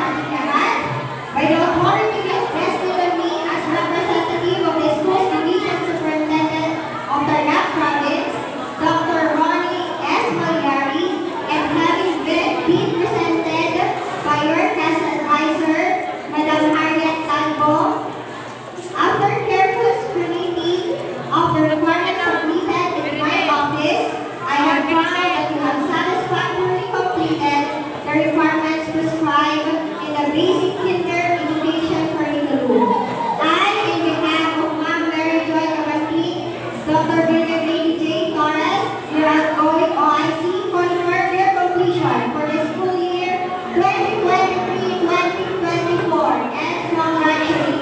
ating lahat. By the authority vested on me as representative of the Schools Division Superintendent of Tarlac Province, Dr. Ronnie S. Malyari, and having been presented by your class advisor, Madam Harriet Talbo, after careful scrutiny of the requirements submitted in my office, I have found that you have satisfactorily completed the requirements prescribed in the basic kinder education curriculum. I, in behalf of Ma'am Mary Joy Cabati, Dr. Benjamin J. Torres, your outgoing OIC, confirm your completion for the school year 2023-2024, and congratulations.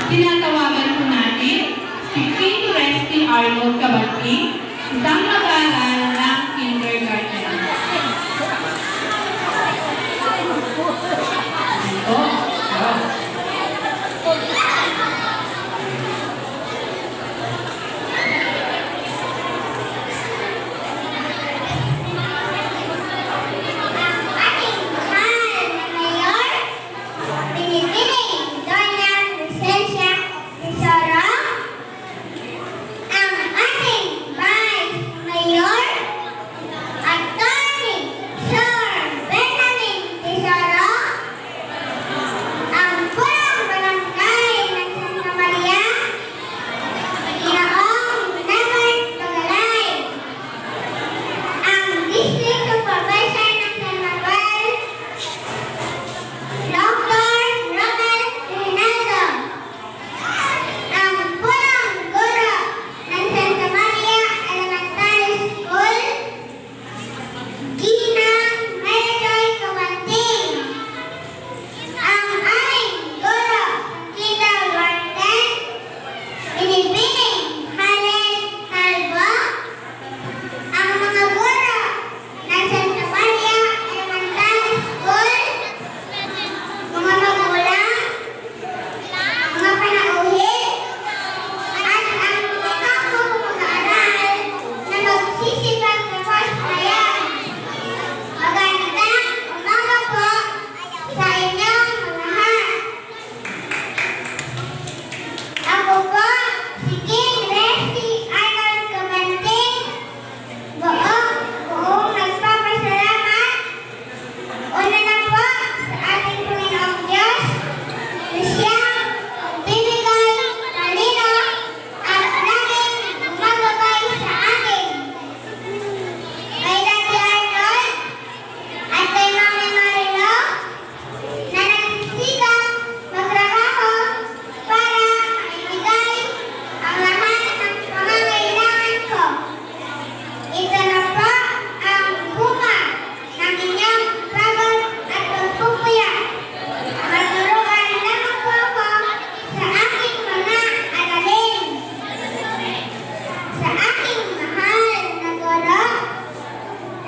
Tinatawagan po natin si King Resty Arnold Cabati, isang mag-aaral ng kindergarten. Ang ating vice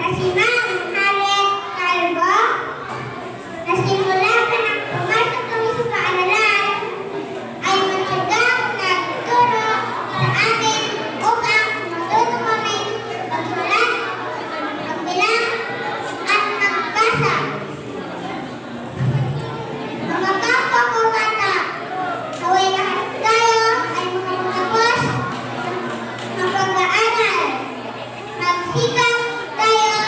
na si Ma'am Harriet Calvo, na simula pa nang pumasok kami sa paaralan, ay matyagang nagturo sa amin upang matuto kami magsulat, magbilang, at magbasa. Mga kapwa ko bata, naway lahat tayo ay makapagtapos ng pag-aaral. Magsikap tayo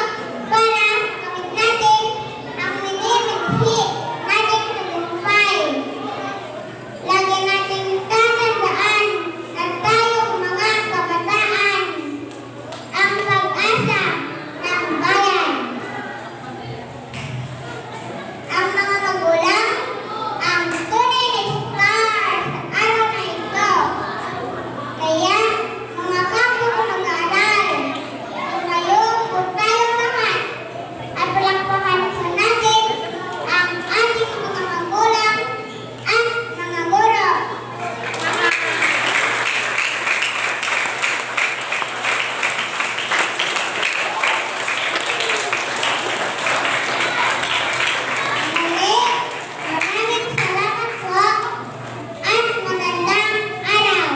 para kamit natin ang minimithi natin sa tagumpay. Lagi natin tatandaan na tayong mga kabataan ang pag-asa ng bayan. Ang mga magulang ang tunay na star sa araw na ito. Kaya, mga kapwa ko mag-aaral, tumayo po tayong lahat at palakpakan po natin ang ating mga magulang at mga guro. Muli, maraming salamat po at magandang araw.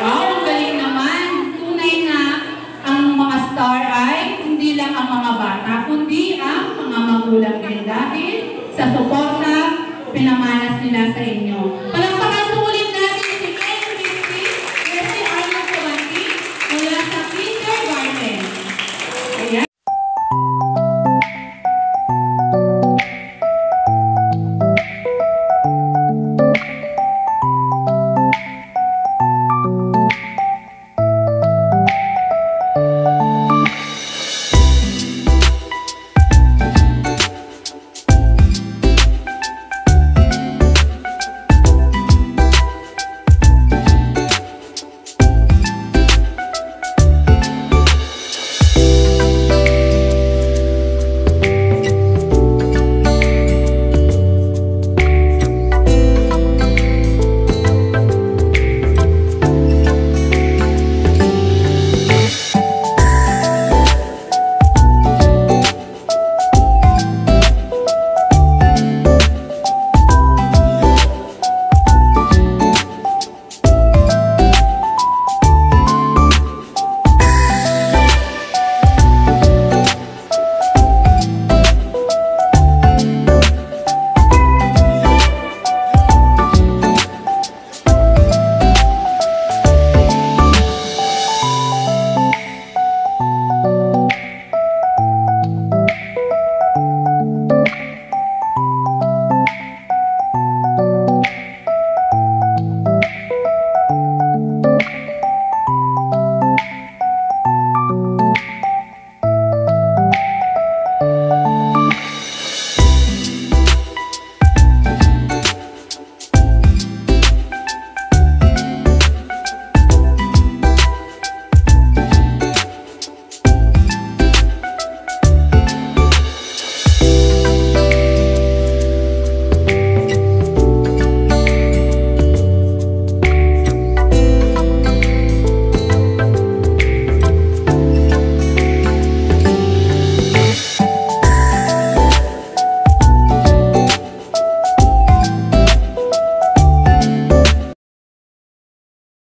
Wow, ang galing naman. Tunay na ang mga star ay hindi lang ang mga bata, kundi ang mga magulang din dahil sa suporta pinamanas nila sa inyo. Palakpakan po ulit natin si Ken Resty Arnold Cabanti mula sa kindergarten. Ayan.